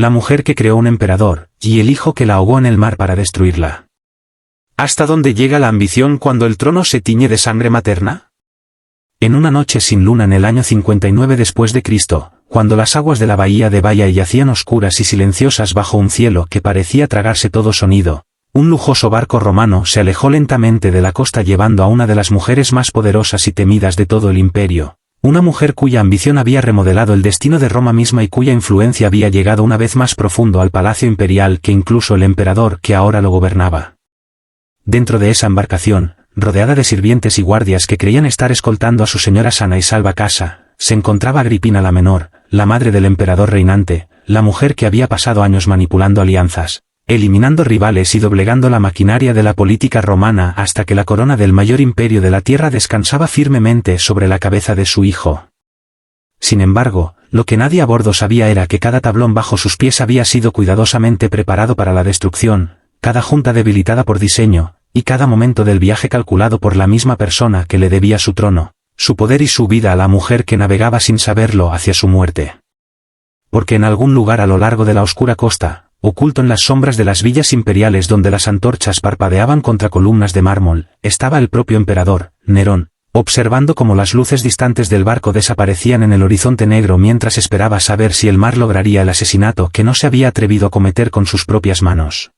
la mujer que creó un emperador, y el hijo que la ahogó en el mar para destruirla. ¿Hasta dónde llega la ambición cuando el trono se tiñe de sangre materna? En una noche sin luna en el año 59 después de Cristo, cuando las aguas de la bahía de Baya yacían oscuras y silenciosas bajo un cielo que parecía tragarse todo sonido, un lujoso barco romano se alejó lentamente de la costa llevando a una de las mujeres más poderosas y temidas de todo el imperio, una mujer cuya ambición había remodelado el destino de Roma misma y cuya influencia había llegado una vez más profundo al palacio imperial que incluso el emperador que ahora lo gobernaba. Dentro de esa embarcación, rodeada de sirvientes y guardias que creían estar escoltando a su señora sana y salva casa, se encontraba Agripina la menor, la madre del emperador reinante, la mujer que había pasado años manipulando alianzas, eliminando rivales y doblegando la maquinaria de la política romana hasta que la corona del mayor imperio de la tierra descansaba firmemente sobre la cabeza de su hijo. Sin embargo, lo que nadie a bordo sabía era que cada tablón bajo sus pies había sido cuidadosamente preparado para la destrucción, cada junta debilitada por diseño, y cada momento del viaje calculado por la misma persona que le debía su trono, su poder y su vida a la mujer que navegaba sin saberlo hacia su muerte. Porque en algún lugar a lo largo de la oscura costa, oculto en las sombras de las villas imperiales donde las antorchas parpadeaban contra columnas de mármol, estaba el propio emperador, Nerón, observando cómo las luces distantes del barco desaparecían en el horizonte negro mientras esperaba saber si el mar lograría el asesinato que no se había atrevido a cometer con sus propias manos.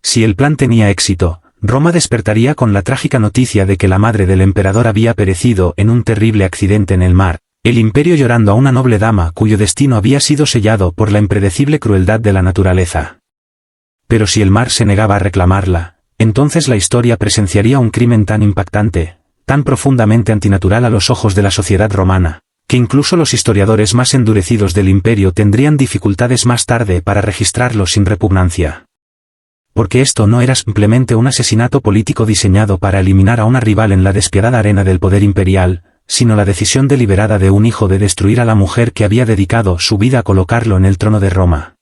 Si el plan tenía éxito, Roma despertaría con la trágica noticia de que la madre del emperador había perecido en un terrible accidente en el mar, el imperio llorando a una noble dama cuyo destino había sido sellado por la impredecible crueldad de la naturaleza. Pero si el mar se negaba a reclamarla, entonces la historia presenciaría un crimen tan impactante, tan profundamente antinatural a los ojos de la sociedad romana, que incluso los historiadores más endurecidos del imperio tendrían dificultades más tarde para registrarlo sin repugnancia. Porque esto no era simplemente un asesinato político diseñado para eliminar a una rival en la despiadada arena del poder imperial, sino la decisión deliberada de un hijo de destruir a la mujer que había dedicado su vida a colocarlo en el trono de Roma.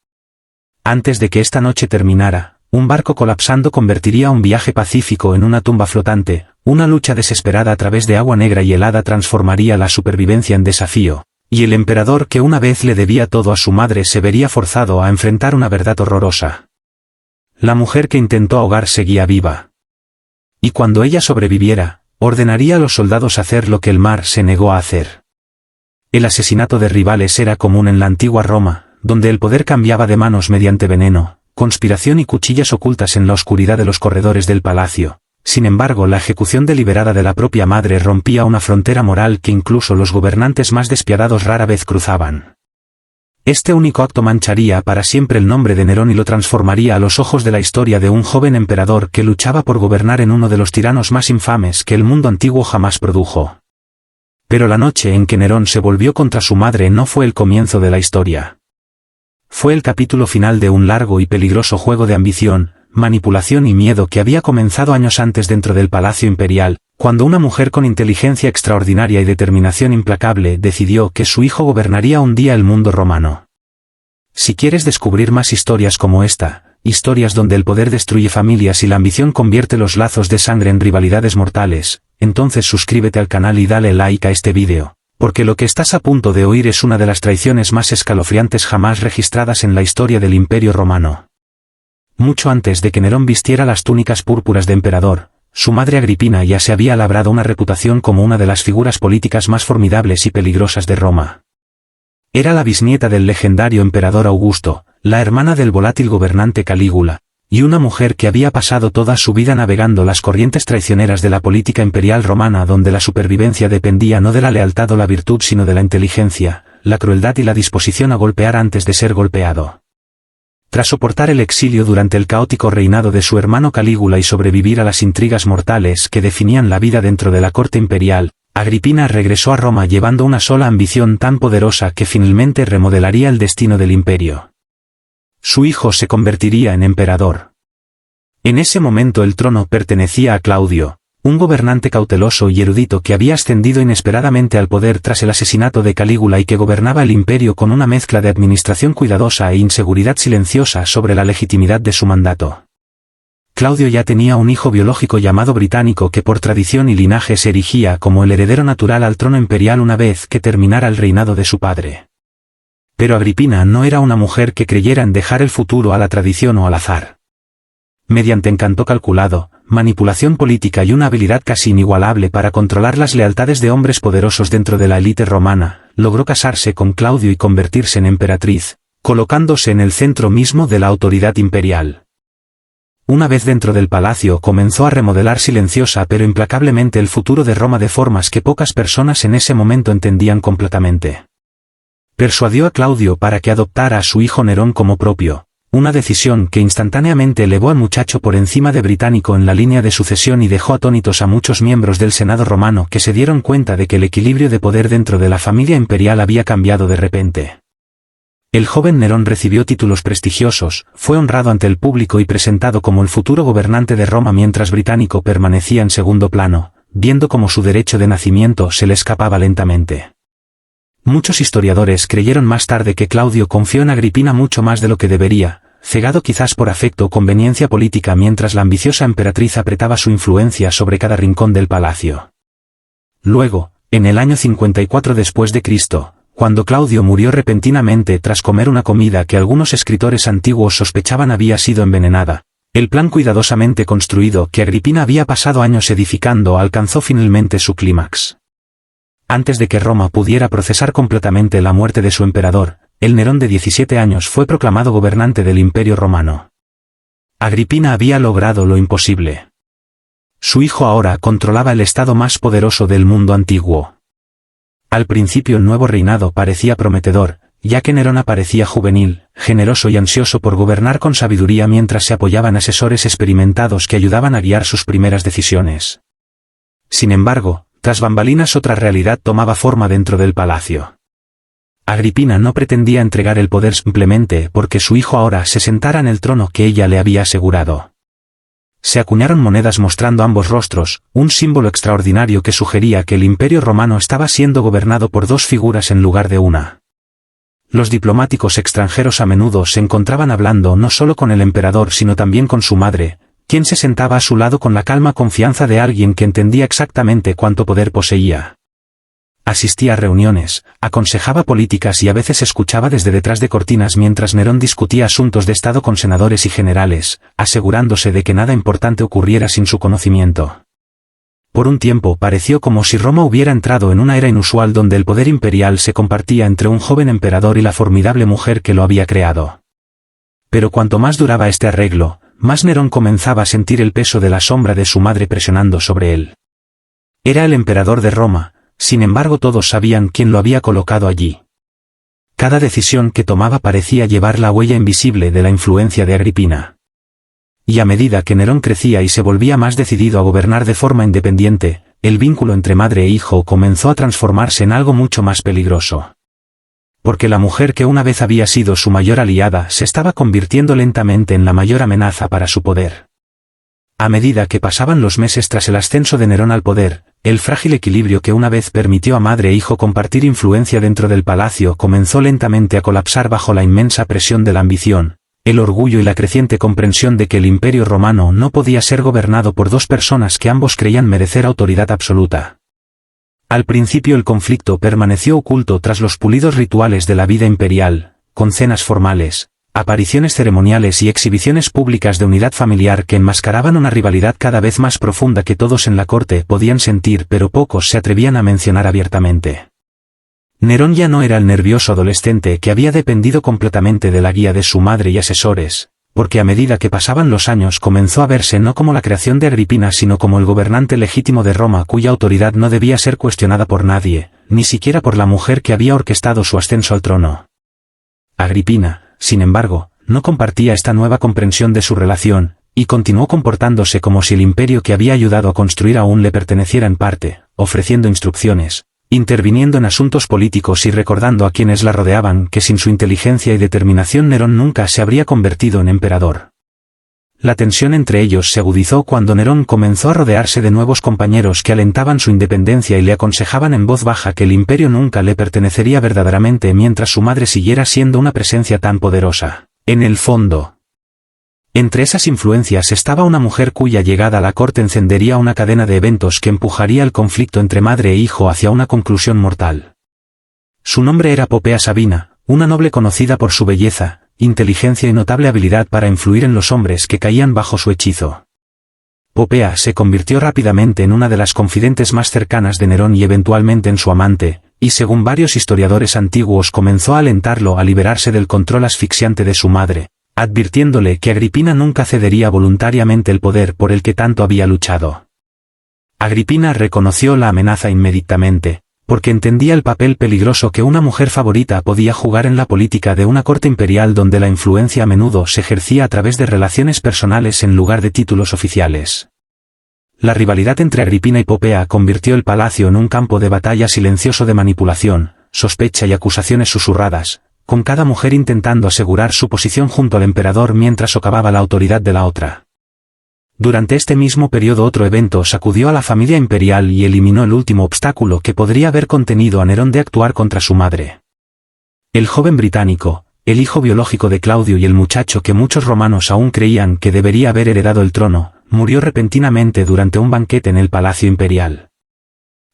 Antes de que esta noche terminara, un barco colapsando convertiría un viaje pacífico en una tumba flotante, una lucha desesperada a través de agua negra y helada transformaría la supervivencia en desafío, y el emperador que una vez le debía todo a su madre se vería forzado a enfrentar una verdad horrorosa. La mujer que intentó ahogar seguía viva. Y cuando ella sobreviviera, ordenaría a los soldados hacer lo que el mar se negó a hacer. El asesinato de rivales era común en la antigua Roma, donde el poder cambiaba de manos mediante veneno, conspiración y cuchillas ocultas en la oscuridad de los corredores del palacio. Sin embargo, la ejecución deliberada de la propia madre rompía una frontera moral que incluso los gobernantes más despiadados rara vez cruzaban. Este único acto mancharía para siempre el nombre de Nerón y lo transformaría a los ojos de la historia de un joven emperador que luchaba por gobernar en uno de los tiranos más infames que el mundo antiguo jamás produjo. Pero la noche en que Nerón se volvió contra su madre no fue el comienzo de la historia. Fue el capítulo final de un largo y peligroso juego de ambición, manipulación y miedo que había comenzado años antes dentro del Palacio Imperial, cuando una mujer con inteligencia extraordinaria y determinación implacable decidió que su hijo gobernaría un día el mundo romano. Si quieres descubrir más historias como esta, historias donde el poder destruye familias y la ambición convierte los lazos de sangre en rivalidades mortales, entonces suscríbete al canal y dale like a este vídeo, porque lo que estás a punto de oír es una de las traiciones más escalofriantes jamás registradas en la historia del Imperio Romano. Mucho antes de que Nerón vistiera las túnicas púrpuras de emperador, su madre Agripina ya se había labrado una reputación como una de las figuras políticas más formidables y peligrosas de Roma. Era la bisnieta del legendario emperador Augusto, la hermana del volátil gobernante Calígula, y una mujer que había pasado toda su vida navegando las corrientes traicioneras de la política imperial romana donde la supervivencia dependía no de la lealtad o la virtud sino de la inteligencia, la crueldad y la disposición a golpear antes de ser golpeado. Tras soportar el exilio durante el caótico reinado de su hermano Calígula y sobrevivir a las intrigas mortales que definían la vida dentro de la corte imperial, Agripina regresó a Roma llevando una sola ambición tan poderosa que finalmente remodelaría el destino del imperio. Su hijo se convertiría en emperador. En ese momento el trono pertenecía a Claudio, un gobernante cauteloso y erudito que había ascendido inesperadamente al poder tras el asesinato de Calígula y que gobernaba el imperio con una mezcla de administración cuidadosa e inseguridad silenciosa sobre la legitimidad de su mandato. Claudio ya tenía un hijo biológico llamado Británico que por tradición y linaje se erigía como el heredero natural al trono imperial una vez que terminara el reinado de su padre. Pero Agripina no era una mujer que creyera en dejar el futuro a la tradición o al azar. Mediante encanto calculado, manipulación política y una habilidad casi inigualable para controlar las lealtades de hombres poderosos dentro de la élite romana, logró casarse con Claudio y convertirse en emperatriz, colocándose en el centro mismo de la autoridad imperial. Una vez dentro del palacio comenzó a remodelar silenciosa pero implacablemente el futuro de Roma de formas que pocas personas en ese momento entendían completamente. Persuadió a Claudio para que adoptara a su hijo Nerón como propio. Una decisión que instantáneamente elevó al muchacho por encima de Británico en la línea de sucesión y dejó atónitos a muchos miembros del Senado romano que se dieron cuenta de que el equilibrio de poder dentro de la familia imperial había cambiado de repente. El joven Nerón recibió títulos prestigiosos, fue honrado ante el público y presentado como el futuro gobernante de Roma mientras Británico permanecía en segundo plano, viendo cómo su derecho de nacimiento se le escapaba lentamente. Muchos historiadores creyeron más tarde que Claudio confió en Agripina mucho más de lo que debería, cegado quizás por afecto o conveniencia política mientras la ambiciosa emperatriz apretaba su influencia sobre cada rincón del palacio. Luego, en el año 54 después de Cristo, cuando Claudio murió repentinamente tras comer una comida que algunos escritores antiguos sospechaban había sido envenenada, el plan cuidadosamente construido que Agripina había pasado años edificando alcanzó finalmente su clímax. Antes de que Roma pudiera procesar completamente la muerte de su emperador, el Nerón de 17 años fue proclamado gobernante del Imperio Romano. Agripina había logrado lo imposible. Su hijo ahora controlaba el estado más poderoso del mundo antiguo. Al principio el nuevo reinado parecía prometedor, ya que Nerón parecía juvenil, generoso y ansioso por gobernar con sabiduría mientras se apoyaba en asesores experimentados que ayudaban a guiar sus primeras decisiones. Sin embargo, tras bambalinas otra realidad tomaba forma dentro del palacio. Agripina no pretendía entregar el poder simplemente porque su hijo ahora se sentara en el trono que ella le había asegurado. Se acuñaron monedas mostrando ambos rostros, un símbolo extraordinario que sugería que el Imperio Romano estaba siendo gobernado por dos figuras en lugar de una. Los diplomáticos extranjeros a menudo se encontraban hablando no solo con el emperador sino también con su madre, quien se sentaba a su lado con la calma confianza de alguien que entendía exactamente cuánto poder poseía. Asistía a reuniones, aconsejaba políticas y a veces escuchaba desde detrás de cortinas mientras Nerón discutía asuntos de Estado con senadores y generales, asegurándose de que nada importante ocurriera sin su conocimiento. Por un tiempo pareció como si Roma hubiera entrado en una era inusual donde el poder imperial se compartía entre un joven emperador y la formidable mujer que lo había creado. Pero cuanto más duraba este arreglo, más Nerón comenzaba a sentir el peso de la sombra de su madre presionando sobre él. Era el emperador de Roma, sin embargo todos sabían quién lo había colocado allí. Cada decisión que tomaba parecía llevar la huella invisible de la influencia de Agripina. Y a medida que Nerón crecía y se volvía más decidido a gobernar de forma independiente, el vínculo entre madre e hijo comenzó a transformarse en algo mucho más peligroso. Porque la mujer que una vez había sido su mayor aliada se estaba convirtiendo lentamente en la mayor amenaza para su poder. A medida que pasaban los meses tras el ascenso de Nerón al poder, el frágil equilibrio que una vez permitió a madre e hijo compartir influencia dentro del palacio comenzó lentamente a colapsar bajo la inmensa presión de la ambición, el orgullo y la creciente comprensión de que el Imperio Romano no podía ser gobernado por dos personas que ambos creían merecer autoridad absoluta. Al principio el conflicto permaneció oculto tras los pulidos rituales de la vida imperial, con cenas formales, apariciones ceremoniales y exhibiciones públicas de unidad familiar que enmascaraban una rivalidad cada vez más profunda que todos en la corte podían sentir pero pocos se atrevían a mencionar abiertamente. Nerón ya no era el nervioso adolescente que había dependido completamente de la guía de su madre y asesores, porque a medida que pasaban los años comenzó a verse no como la creación de Agripina sino como el gobernante legítimo de Roma cuya autoridad no debía ser cuestionada por nadie, ni siquiera por la mujer que había orquestado su ascenso al trono. Agripina, sin embargo, no compartía esta nueva comprensión de su relación, y continuó comportándose como si el imperio que había ayudado a construir aún le perteneciera en parte, ofreciendo instrucciones, interviniendo en asuntos políticos y recordando a quienes la rodeaban que sin su inteligencia y determinación Nerón nunca se habría convertido en emperador. La tensión entre ellos se agudizó cuando Nerón comenzó a rodearse de nuevos compañeros que alentaban su independencia y le aconsejaban en voz baja que el imperio nunca le pertenecería verdaderamente mientras su madre siguiera siendo una presencia tan poderosa. En el fondo, entre esas influencias estaba una mujer cuya llegada a la corte encendería una cadena de eventos que empujaría el conflicto entre madre e hijo hacia una conclusión mortal. Su nombre era Popea Sabina, una noble conocida por su belleza, inteligencia y notable habilidad para influir en los hombres que caían bajo su hechizo. Popea se convirtió rápidamente en una de las confidentes más cercanas de Nerón y eventualmente en su amante, y según varios historiadores antiguos comenzó a alentarlo a liberarse del control asfixiante de su madre, advirtiéndole que Agripina nunca cedería voluntariamente el poder por el que tanto había luchado. Agripina reconoció la amenaza inmediatamente, porque entendía el papel peligroso que una mujer favorita podía jugar en la política de una corte imperial donde la influencia a menudo se ejercía a través de relaciones personales en lugar de títulos oficiales. La rivalidad entre Agripina y Popea convirtió el palacio en un campo de batalla silencioso de manipulación, sospecha y acusaciones susurradas, con cada mujer intentando asegurar su posición junto al emperador mientras socavaba la autoridad de la otra. Durante este mismo periodo otro evento sacudió a la familia imperial y eliminó el último obstáculo que podría haber contenido a Nerón de actuar contra su madre. El joven británico, el hijo biológico de Claudio y el muchacho que muchos romanos aún creían que debería haber heredado el trono, murió repentinamente durante un banquete en el palacio imperial.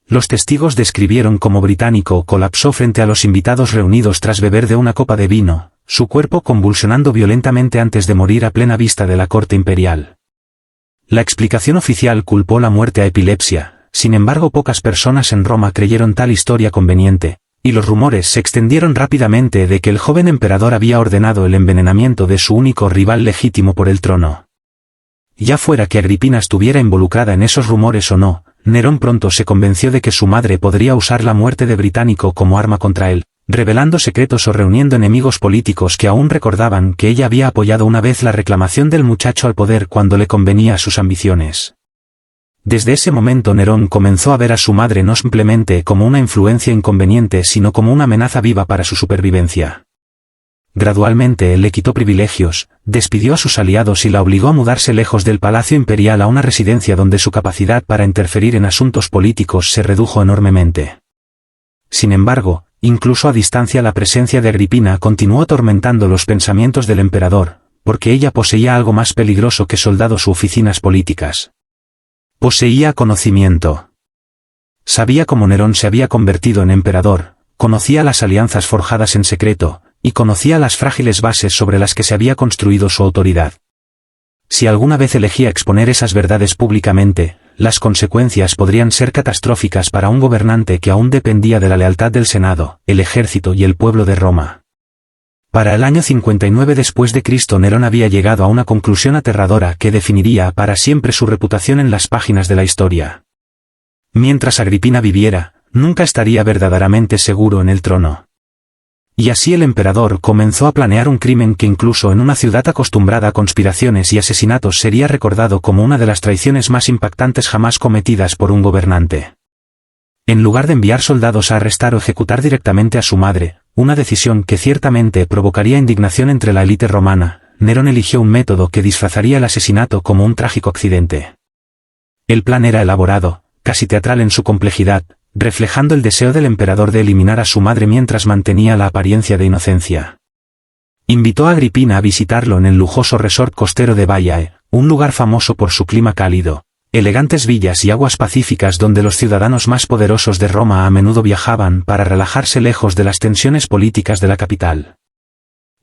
Los testigos describieron cómo Británico colapsó frente a los invitados reunidos tras beber de una copa de vino, su cuerpo convulsionando violentamente antes de morir a plena vista de la corte imperial. La explicación oficial culpó la muerte a epilepsia, sin embargo pocas personas en Roma creyeron tal historia conveniente, y los rumores se extendieron rápidamente de que el joven emperador había ordenado el envenenamiento de su único rival legítimo por el trono. Ya fuera que Agripina estuviera involucrada en esos rumores o no, Nerón pronto se convenció de que su madre podría usar la muerte de Británico como arma contra él, revelando secretos o reuniendo enemigos políticos que aún recordaban que ella había apoyado una vez la reclamación del muchacho al poder cuando le convenía a sus ambiciones. Desde ese momento Nerón comenzó a ver a su madre no simplemente como una influencia inconveniente sino como una amenaza viva para su supervivencia. Gradualmente él le quitó privilegios, despidió a sus aliados y la obligó a mudarse lejos del palacio imperial a una residencia donde su capacidad para interferir en asuntos políticos se redujo enormemente. Sin embargo, incluso a distancia la presencia de Agripina continuó atormentando los pensamientos del emperador, porque ella poseía algo más peligroso que soldados u oficinas políticas. Poseía conocimiento. Sabía cómo Nerón se había convertido en emperador, conocía las alianzas forjadas en secreto, y conocía las frágiles bases sobre las que se había construido su autoridad. Si alguna vez elegía exponer esas verdades públicamente, las consecuencias podrían ser catastróficas para un gobernante que aún dependía de la lealtad del Senado, el ejército y el pueblo de Roma. Para el año 59 después de Cristo Nerón había llegado a una conclusión aterradora que definiría para siempre su reputación en las páginas de la historia. Mientras Agripina viviera, nunca estaría verdaderamente seguro en el trono. Y así el emperador comenzó a planear un crimen que incluso en una ciudad acostumbrada a conspiraciones y asesinatos sería recordado como una de las traiciones más impactantes jamás cometidas por un gobernante. En lugar de enviar soldados a arrestar o ejecutar directamente a su madre, una decisión que ciertamente provocaría indignación entre la élite romana, Nerón eligió un método que disfrazaría el asesinato como un trágico accidente. El plan era elaborado, casi teatral en su complejidad, reflejando el deseo del emperador de eliminar a su madre mientras mantenía la apariencia de inocencia. Invitó a Agripina a visitarlo en el lujoso resort costero de Baiae, un lugar famoso por su clima cálido, elegantes villas y aguas pacíficas donde los ciudadanos más poderosos de Roma a menudo viajaban para relajarse lejos de las tensiones políticas de la capital.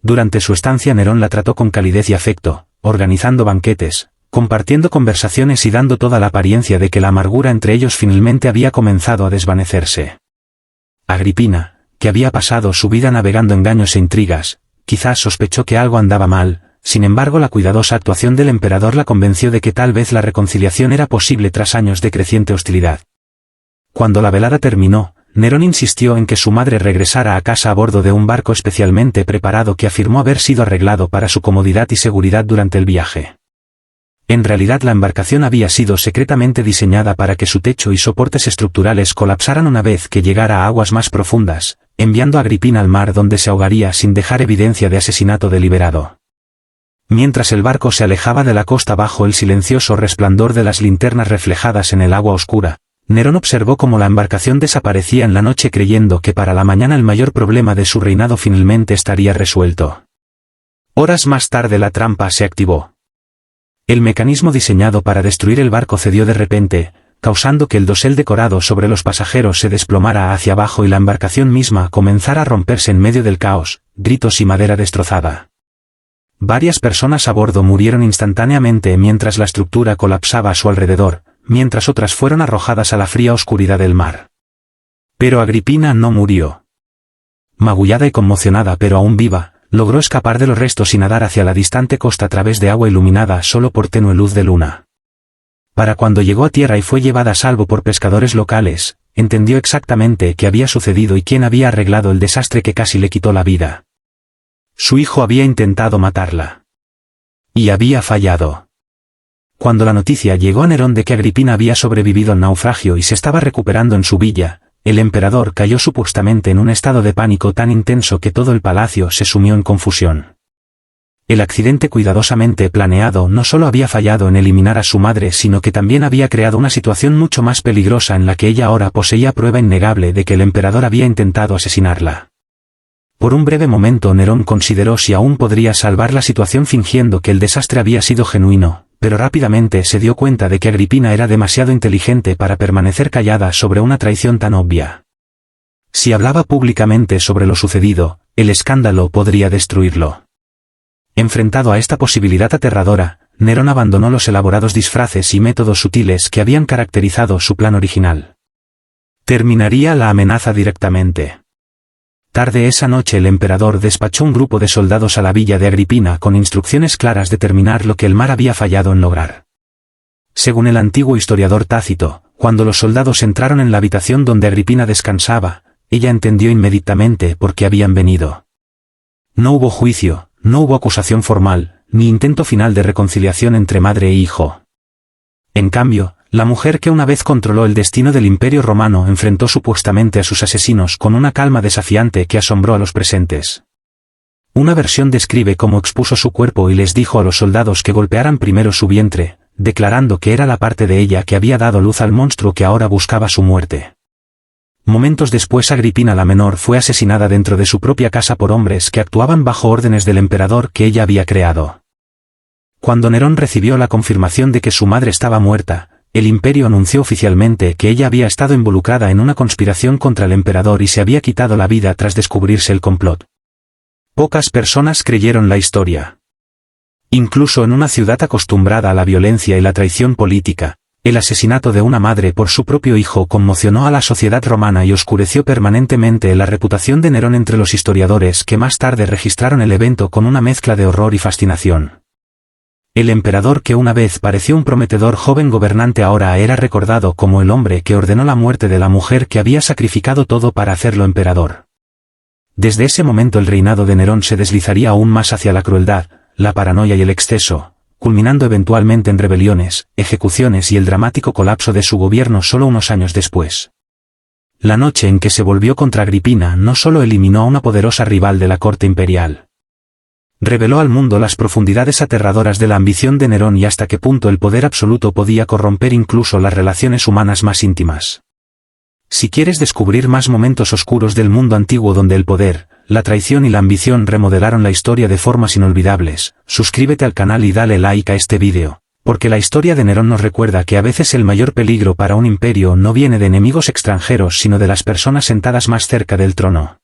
Durante su estancia Nerón la trató con calidez y afecto, organizando banquetes, compartiendo conversaciones y dando toda la apariencia de que la amargura entre ellos finalmente había comenzado a desvanecerse. Agripina, que había pasado su vida navegando engaños e intrigas, quizás sospechó que algo andaba mal, sin embargo la cuidadosa actuación del emperador la convenció de que tal vez la reconciliación era posible tras años de creciente hostilidad. Cuando la velada terminó, Nerón insistió en que su madre regresara a casa a bordo de un barco especialmente preparado que afirmó haber sido arreglado para su comodidad y seguridad durante el viaje. En realidad la embarcación había sido secretamente diseñada para que su techo y soportes estructurales colapsaran una vez que llegara a aguas más profundas, enviando a Agripina al mar donde se ahogaría sin dejar evidencia de asesinato deliberado. Mientras el barco se alejaba de la costa bajo el silencioso resplandor de las linternas reflejadas en el agua oscura, Nerón observó cómo la embarcación desaparecía en la noche creyendo que para la mañana el mayor problema de su reinado finalmente estaría resuelto. Horas más tarde la trampa se activó. El mecanismo diseñado para destruir el barco cedió de repente, causando que el dosel decorado sobre los pasajeros se desplomara hacia abajo y la embarcación misma comenzara a romperse en medio del caos, gritos y madera destrozada. Varias personas a bordo murieron instantáneamente mientras la estructura colapsaba a su alrededor, mientras otras fueron arrojadas a la fría oscuridad del mar. Pero Agripina no murió. Magullada y conmocionada pero aún viva, logró escapar de los restos y nadar hacia la distante costa a través de agua iluminada solo por tenue luz de luna. Para cuando llegó a tierra y fue llevada a salvo por pescadores locales, entendió exactamente qué había sucedido y quién había arreglado el desastre que casi le quitó la vida. Su hijo había intentado matarla. Y había fallado. Cuando la noticia llegó a Nerón de que Agripina había sobrevivido al naufragio y se estaba recuperando en su villa, el emperador cayó supuestamente en un estado de pánico tan intenso que todo el palacio se sumió en confusión. El accidente cuidadosamente planeado no solo había fallado en eliminar a su madre, sino que también había creado una situación mucho más peligrosa en la que ella ahora poseía prueba innegable de que el emperador había intentado asesinarla. Por un breve momento Nerón consideró si aún podría salvar la situación fingiendo que el desastre había sido genuino, pero rápidamente se dio cuenta de que Agripina era demasiado inteligente para permanecer callada sobre una traición tan obvia. Si hablaba públicamente sobre lo sucedido, el escándalo podría destruirlo. Enfrentado a esta posibilidad aterradora, Nerón abandonó los elaborados disfraces y métodos sutiles que habían caracterizado su plan original. Terminaría la amenaza directamente. Tarde esa noche el emperador despachó un grupo de soldados a la villa de Agripina con instrucciones claras de terminar lo que el mar había fallado en lograr. Según el antiguo historiador Tácito, cuando los soldados entraron en la habitación donde Agripina descansaba, ella entendió inmediatamente por qué habían venido. No hubo juicio, no hubo acusación formal, ni intento final de reconciliación entre madre e hijo. En cambio, la mujer que una vez controló el destino del Imperio Romano enfrentó supuestamente a sus asesinos con una calma desafiante que asombró a los presentes. Una versión describe cómo expuso su cuerpo y les dijo a los soldados que golpearan primero su vientre, declarando que era la parte de ella que había dado luz al monstruo que ahora buscaba su muerte. Momentos después Agripina la menor fue asesinada dentro de su propia casa por hombres que actuaban bajo órdenes del emperador que ella había creado. Cuando Nerón recibió la confirmación de que su madre estaba muerta, el imperio anunció oficialmente que ella había estado involucrada en una conspiración contra el emperador y se había quitado la vida tras descubrirse el complot. Pocas personas creyeron la historia. Incluso en una ciudad acostumbrada a la violencia y la traición política, el asesinato de una madre por su propio hijo conmocionó a la sociedad romana y oscureció permanentemente la reputación de Nerón entre los historiadores que más tarde registraron el evento con una mezcla de horror y fascinación. El emperador que una vez pareció un prometedor joven gobernante ahora era recordado como el hombre que ordenó la muerte de la mujer que había sacrificado todo para hacerlo emperador. Desde ese momento el reinado de Nerón se deslizaría aún más hacia la crueldad, la paranoia y el exceso, culminando eventualmente en rebeliones, ejecuciones y el dramático colapso de su gobierno solo unos años después. La noche en que se volvió contra Agripina no solo eliminó a una poderosa rival de la corte imperial. Reveló al mundo las profundidades aterradoras de la ambición de Nerón y hasta qué punto el poder absoluto podía corromper incluso las relaciones humanas más íntimas. Si quieres descubrir más momentos oscuros del mundo antiguo donde el poder, la traición y la ambición remodelaron la historia de formas inolvidables, suscríbete al canal y dale like a este vídeo, porque la historia de Nerón nos recuerda que a veces el mayor peligro para un imperio no viene de enemigos extranjeros sino de las personas sentadas más cerca del trono.